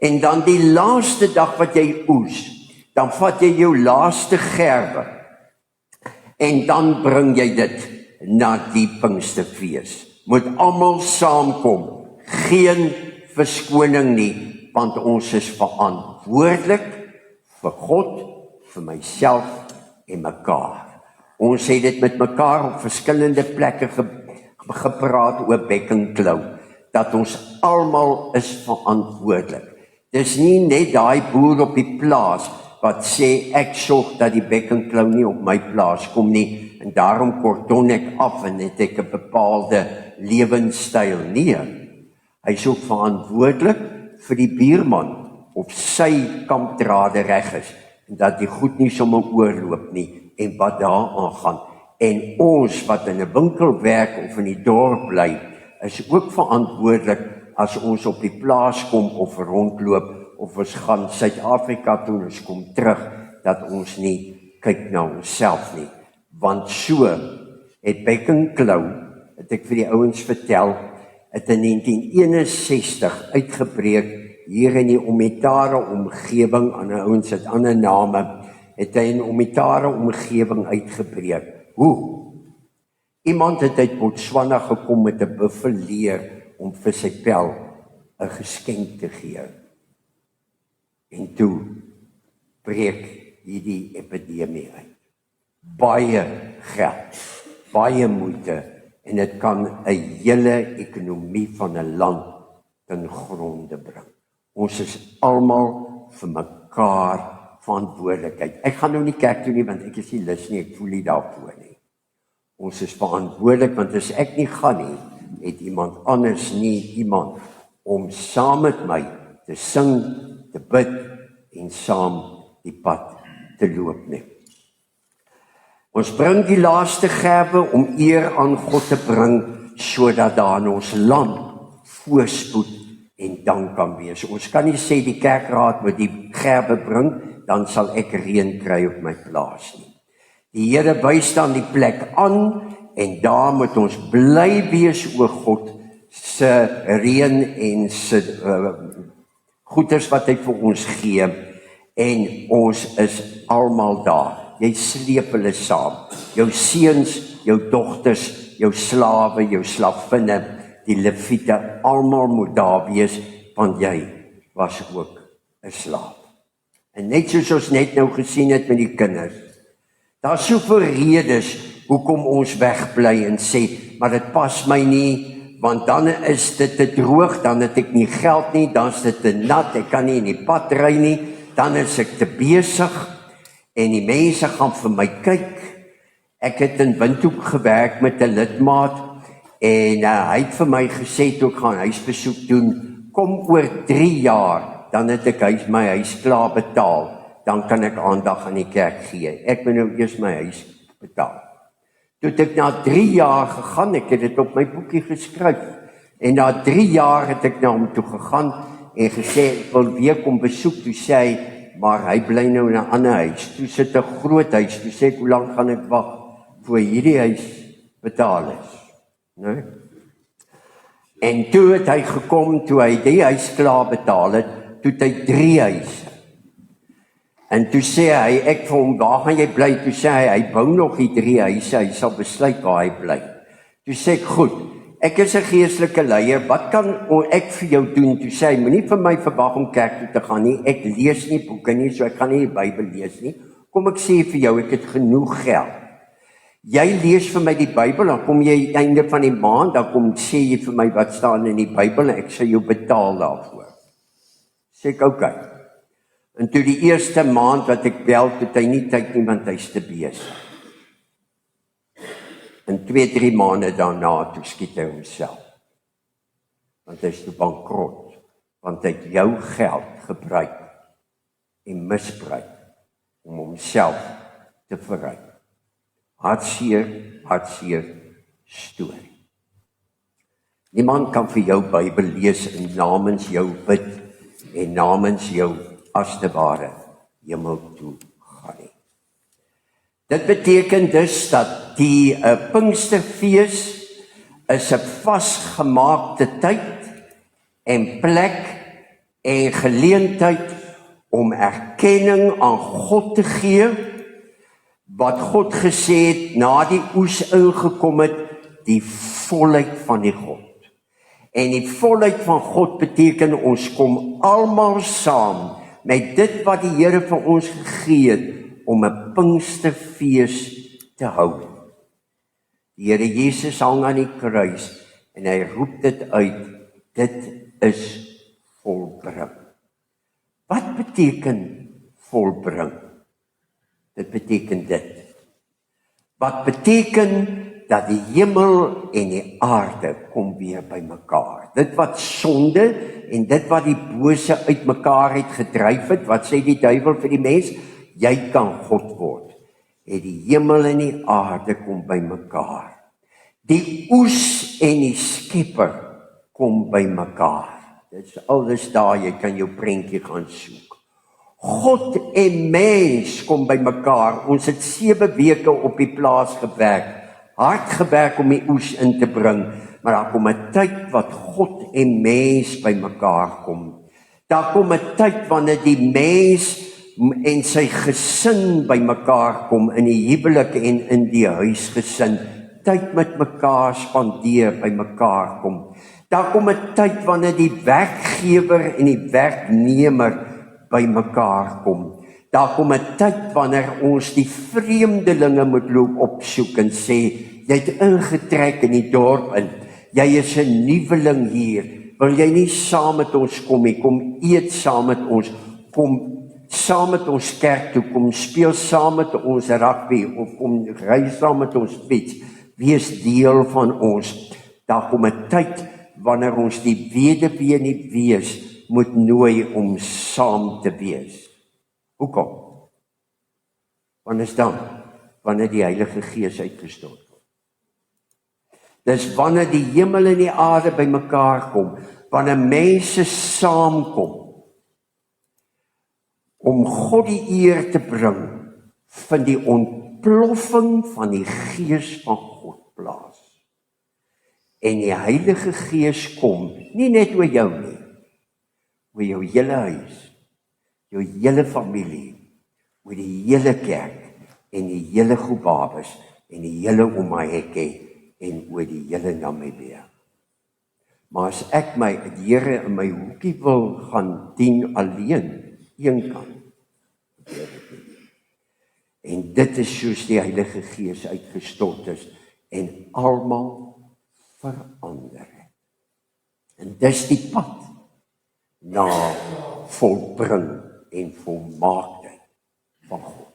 B: En dan die laaste dag wat jy oes, dan vat jy jou laaste gerwe. En dan bring jy dit na die Pinksterfees. Moet almal saamkom. Geen verskoning nie, want ons is verantwoordelik vir God, vir myself en mekaar. Ons het dit met mekaar op verskillende plekke gepraat oor Beck en Klou, dat ons almal is verantwoordelik. Dis nie net daai boer op die plaas wat sê ek sorg dat die Beck en Klou nie op my plaas kom nie, en daarom kordon ek af en het ek 'n bepaalde lewenstyl. Nee, hy is ook verantwoordelik vir die buurman of sy kampdrade reg is, en dat die goed nie sommer oorloop nie, en wat daar aangaan. En ons wat in 'n winkel werk of in die dorp bly, is ook verantwoordelik as ons op die plaas kom of rondloop, of ons gaan Suid-Afrika toe, ons kom terug, dat ons nie kyk na onsself nie. Want so het Beck en Klou, het ek vir die ouens vertel, het in 1961 uitgebreek hier in die Omitara omgewing, ander ouens het ander name, het hy in Omitara omgewing uitgebreek. Hoe? Iemand het uit Botswana gekom met 'n buffeleer om vir sy pel 'n geskenk te gee. En toe breek hierdie epidemie uit. Baie geld, baie moeite, en dit kan 'n hele ekonomie van 'n land ten gronde bring. Ons is almal vir mekaar verantwoordelikheid. Ek gaan nou nie kerk toe nie, want ek is nie lus nie, ek voel nie daarvoor nie. Ons is verantwoordelik, want as ek nie gaan nie, het iemand anders nie iemand om saam met my te sing, te bid en saam die pad te loop nie. Ons bring die laaste gerwe om eer aan God te bring, sodat daar in ons land voorspoed en dank kan wees. Ons kan nie sê die kerkraad moet die gerwe bring, dan sal ek reën kry op my plaas nie. Die Here wys dan die plek aan, en daar moet ons bly wees oor God se reën en se goeders wat hy vir ons gee, en ons is almal daar. Jy sleep hulle saam, jou seuns, jou dogters, jou slawe, jou slavinne, die leviete, almal moet daar wees, want jy was ook 'n slaaf. En net soos ons net nou gesien het met die kinders, daar is soveel redes hoekom ons wegbly en sê, maar dit pas my nie, want dan is dit te droog, dan het ek nie geld nie, dan is dit te nat, ek kan nie in die pad ry nie, dan is ek te besig, en die mense gaan vir my kyk. Ek het in Windhoek gewerk met 'n lidmaat, en hy het vir my gesê, toe ek gaan huisbesoek doen, kom oor 3 jaar, dan het ek my huis klaar betaal, dan kan ek aandag aan die kerk gee. Ek moet nou eers my huis betaal. Toe het ek na 3 jaar gegaan, ek het dit op my boekie geskryf, en na 3 jaar het ek na hom toe gegaan, en gesê, ek wil weer kom besoek, toe sê hy, maar hy bly nou in 'n ander huis, toe sit 'n groot huis, toe sê ek, hoe lang gaan ek wag, voor hierdie huis betaal is, nee? En toe het hy gekom, toe hy die huis klaar betaal het, toe het hy 3 huise. En toe sê hy, ek vir hom, waar gaan jy bly? Toe sê hy bou nog die 3 huise, hy sal besluit waar hy bly. Toe sê ek, goed, ek is 'n geestelike leier, wat kan ek vir jou doen? Toe sê hy, moenie vir my verwag om kerk toe te gaan nie, ek lees nie boeke nie, so ek gaan nie die Bybel lees nie. Kom ek sê vir jou, ek het genoeg geld. Jy lees vir my die Bybel, dan kom jy einde van die maand, dan kom sê jy vir my wat staan in die Bybel, en ek sal jou betaal daarvoor. Sê ek, okay. En toe die eerste maand wat ek bel, toe hy nie tyd nie, want hy's te besig. En 2-3 maande daarna, toe skiet hy homself. Want hy's toe bankrot, want hy het jou geld gebruik en misbruik om homself te verryk. Hartseer storie. Niemand kan vir jou Bybel lees en namens jou bid en namens jou as te ware hemel toe gaan nie. Dit beteken dus dat die Pinksterfees is 'n vasgemaakte tyd en plek en geleentheid om erkenning aan God te gee, wat God gesê het, na die oes ingekom het, die volheid van die God. En die volheid van God beteken, ons kom almal saam, met dit wat die Here vir ons gegee het, om 'n Pinksterfees te hou. Die Here Jesus hang aan die kruis, en hy roep dit uit, dit is volbring. Wat beteken volbring? Dit beteken dit. Wat beteken dat die hemel en die aarde kom weer by mekaar. Dit wat sonde en dit wat die bose uit mekaar het gedryf het, wat sê die duiwel vir die mens? Jy kan God word. En die hemel en die aarde kom by mekaar. Die oes en die skepper kom by mekaar. Dit is alles daar, jy kan jou prentjie gaan soek. God en mens kom by mekaar. Ons het 7 weke op die plaas gewerk. Hard gewerk om die oes in te bring. Maar daar kom 'n tyd wat God en mens by mekaar kom. Daar kom 'n tyd wanneer die mens en sy gesin by mekaar kom, in die huwelik en in die huisgesin. Tyd met mekaar spandeer, by mekaar kom. Daar kom 'n tyd wanneer die werkgewer en die werknemer by mekaar kom. Daar kom 'n tyd wanneer ons die vreemdelinge moet loop opsoek en sê, jy het ingetrek in die dorp in, jy is 'n nuweling hier, wil jy nie saam met ons kom nie, kom eet saam met ons, kom saam met ons kerk toe, kom speel saam met ons rugby, of kom ry saam met ons fiets, wees deel van ons. Daar kom 'n tyd wanneer ons die weduwee nie wees, moet nooi om saam te wees. Hoekom? Wanneer is dan? Wanneer die Heilige Gees uitgestort word. Dis wanneer die hemel en die aarde by mekaar kom, wanneer mense saamkom, om God die eer te bring, vind die ontploffing van die Gees van God plaas. En die Heilige Gees kom, nie net oor jou nie, oor jou hele huis, jou hele familie, oor die hele kerk, en die hele Gobabis, en die hele Omaheke, en oor die hele Namibia. Maar as ek die Here in my hoekie wil gaan dien alleen, een kant, en dit is soos die Heilige Gees uitgestort is, en almal verander. En dis die pad na volbring en volmaaktheid van God.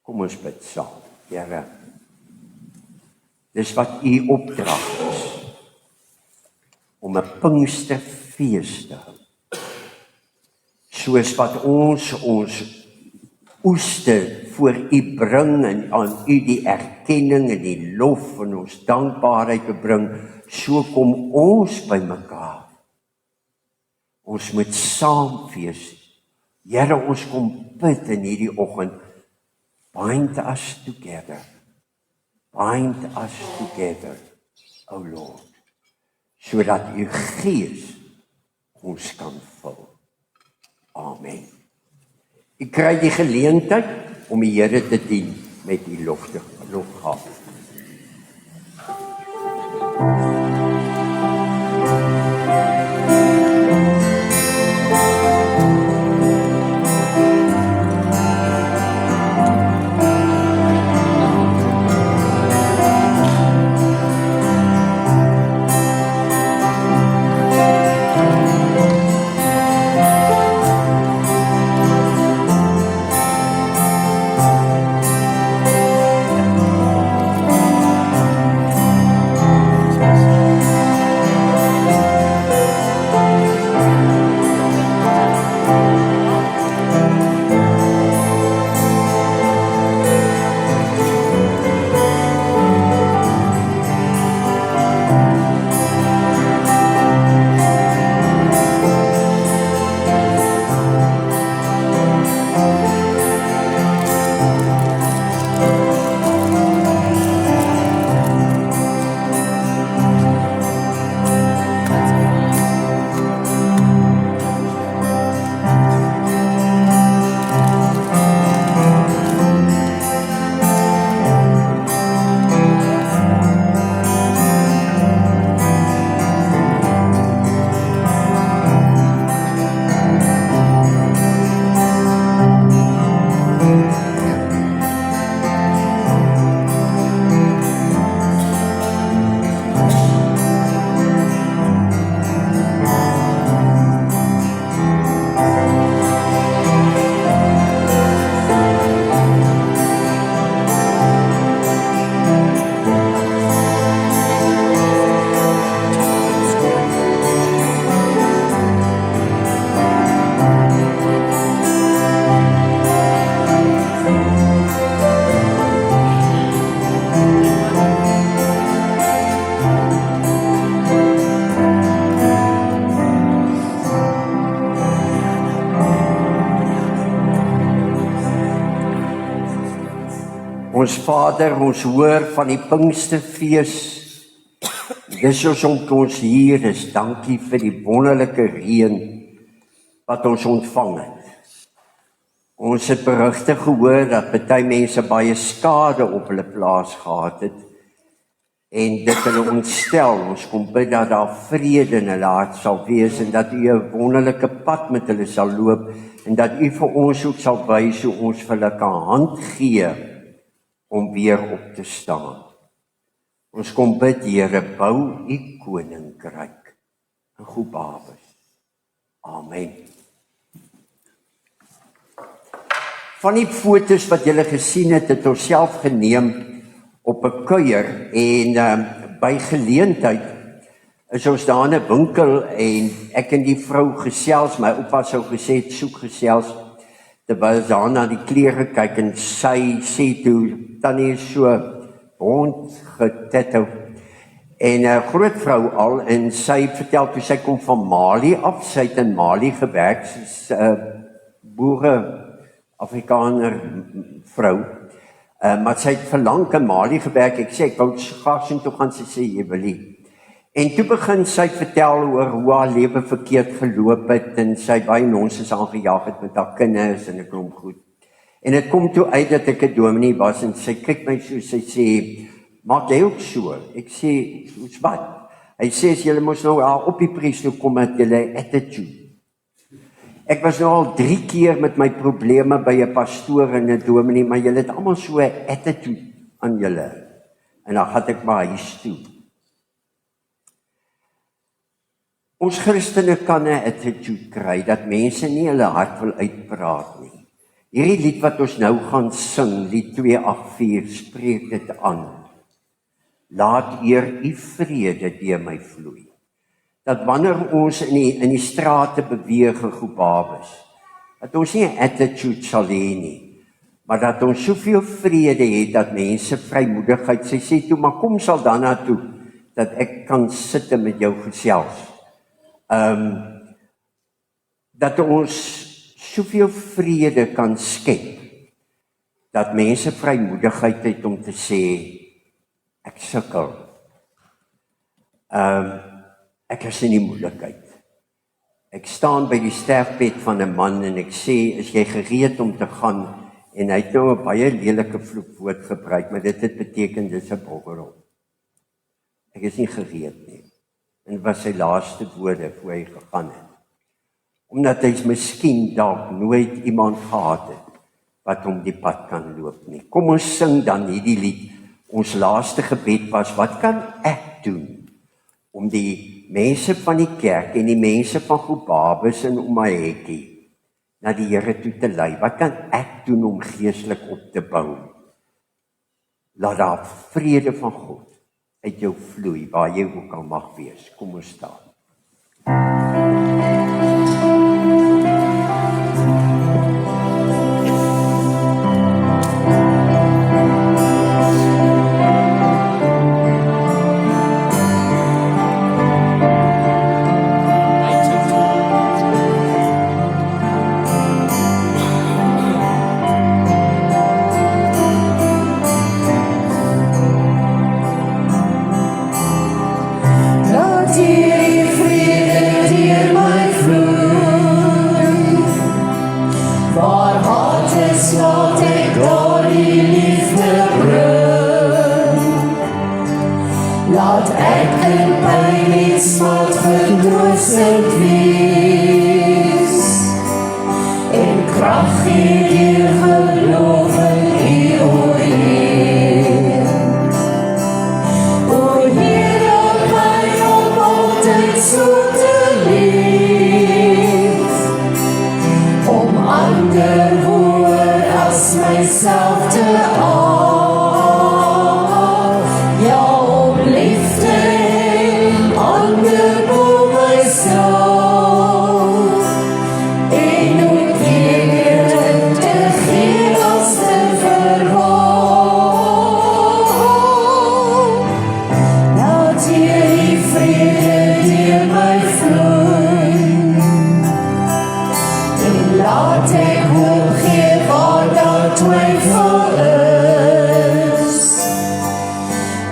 B: Kom ons bid saam. Here, dis wat u opdrag is, om 'n Pinksterfees te hou. Soos wat ons oeste voor u bring en aan u die erkenning en die lof en ons dankbaarheid te bring, so kom ons by mekaar. Ons moet saam fees. Here, ons kom bid in hierdie oggend. Bind us together. Bind us together, O Lord, sodat u Gees ons kan vul. Amen. Ek kry die geleentheid om die Here te dien met die lofgawe. Ons Vader, ons hoor van die Pinksterfees. Dis omdat ons hier is. Dankie vir die wonderlike reën wat ons ontvang het. Ons het berigte gehoor dat baie mense baie skade op hulle plaas gehad het. En dit hulle ontstel. Ons kom bid dat daar vrede in hulle hart sal wees en dat U 'n wonderlike pad met hulle sal loop en dat U vir ons ook sal wys hoe ons vir hulle kan hand gee om weer op te staan. Ons kom bid, Here, bou U koninkryk in Gobabis. Amen. Van die foto's wat julle gesien het, het ons self geneem op 'n kuier en by geleentheid is ons daar in 'n winkel en ek en die vrou gesels, my oupa sou gesê het soek gesels, terwyl ons daar na die klere kyk en sy sê toe, Tannie is so rond getattoo en 'n groot vrou al en sy vertel toe sy kom van Mali af, sy het in Mali gewerk, sy's boere Afrikaner vrou, maar sy het verlang in Mali gewerk, ek sê, ek wou graag sien toe gaan, sy sê, jy wil nie. En toe begin sy vertel oor hoe haar lewe verkeerd geloop het, en sy baie nonsens aangejaag het met haar kinders, en 'n klomp goed. En dit kom toe uit dat ek 'n dominee was, en sy kyk my so, sy sê, maak jy ook so? Ek sê, soos wat? Hy sê, as julle moes nou op die prees toe kom met julle attitude. Ek was nou al 3 keer met my probleme by 'n pastoor en 'n dominee, maar julle het almal so 'n attitude aan julle. En dan gaan ek maar huis toe. Ons Christene kan 'n attitude kry dat mense nie hulle hart wil uitpraat nie. Hierdie lied wat ons nou gaan sing, lied 284, spreek dit aan. Laat eer U vrede deur my vloei. Dat wanneer ons in die strate beweeg in Gobabis, dat ons nie 'n attitude sal hê nie, maar dat ons soveel vrede het dat mense vrymoedigheid, sy sê toe, maar kom sal dan na toe, dat ek kan sit en met jou gesels. Dat ons soveel vrede kan skep, dat mense vrymoedigheid het om te sê, ek sukkel. Ek is in die moeilikheid. Ek staan by die sterfbed van 'n man en ek sê, is jy gereed om te gaan? En hy het nou 'n baie lelike vloekwoord gebruik, maar dit het beteken, dit is 'n boggerel. Ek is nie gereed nie. En was sy laaste woorde voor hy gegaan het. Omdat hy miskien dalk nooit iemand gehad het, wat hom die pad kan loop nie. Kom ons sing dan hierdie lied. Ons laaste gebed was, wat kan ek doen om die mense van die kerk en die mense van Gobabis en Omaheki na die Here toe te lei? Wat kan ek doen om geestelik op te bou? Laat daar vrede van God uit jou vloei, waar jy ook al mag wees. Kom ons staan.
A: Laat ek in pyn en smart vertroostend wees en krag gee deur geloof in U, o Heer. O Heer, help my om altyd so te leef, om ander hoër as myself te en ook weer te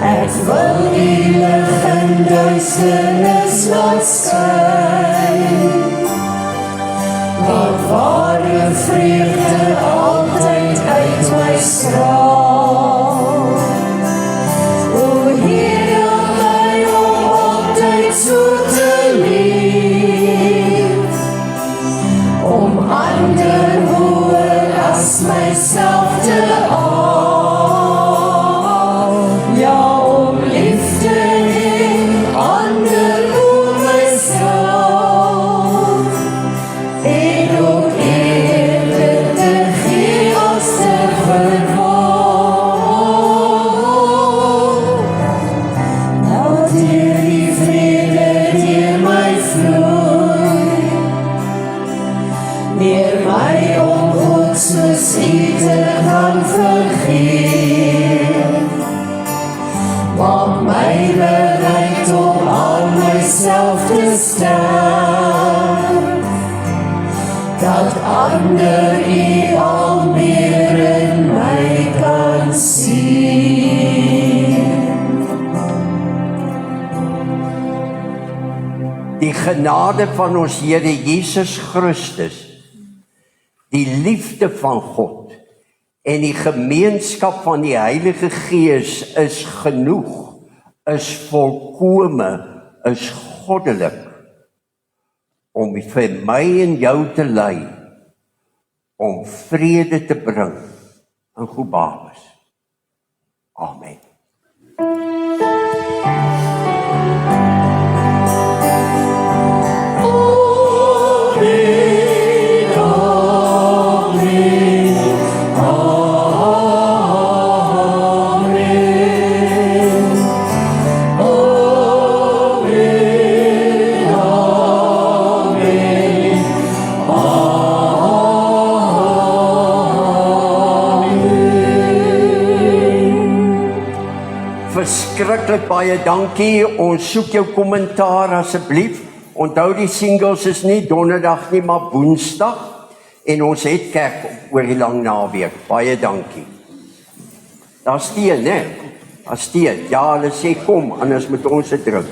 A: Ek wil die lig in duisternis laat skyn. Want ware vreugde altyd uit my straal. O Here, my om altyd so te lief, om ander hoër as myself te aal. Ja, om liefde en ander oor myself, en ook eerder te gee as te verwaal. Nou deur die vrede deur my vloei, leer my om God soos U te kan vergeef. Maak my bereid om aan myself te sterf, dat ander U al meer in my kan sien.
B: Die genade van ons Here Jesus Christus, die liefde van God en die gemeenskap van die Heilige Gees is genoeg, is volkome, is goddelik, om vir my en jou te lei, om vrede te bring in Gobabis. Amen. Verskriklik baie dankie. Ons soek jou kommentaar asseblief. Onthou die singles is nie donderdag nie, maar woensdag. En ons het kerk oor die lang naweek. Baie dankie. Daar's Steen, né? Daar's Steen. Ja, hulle sê kom, anders moet ons dit druk.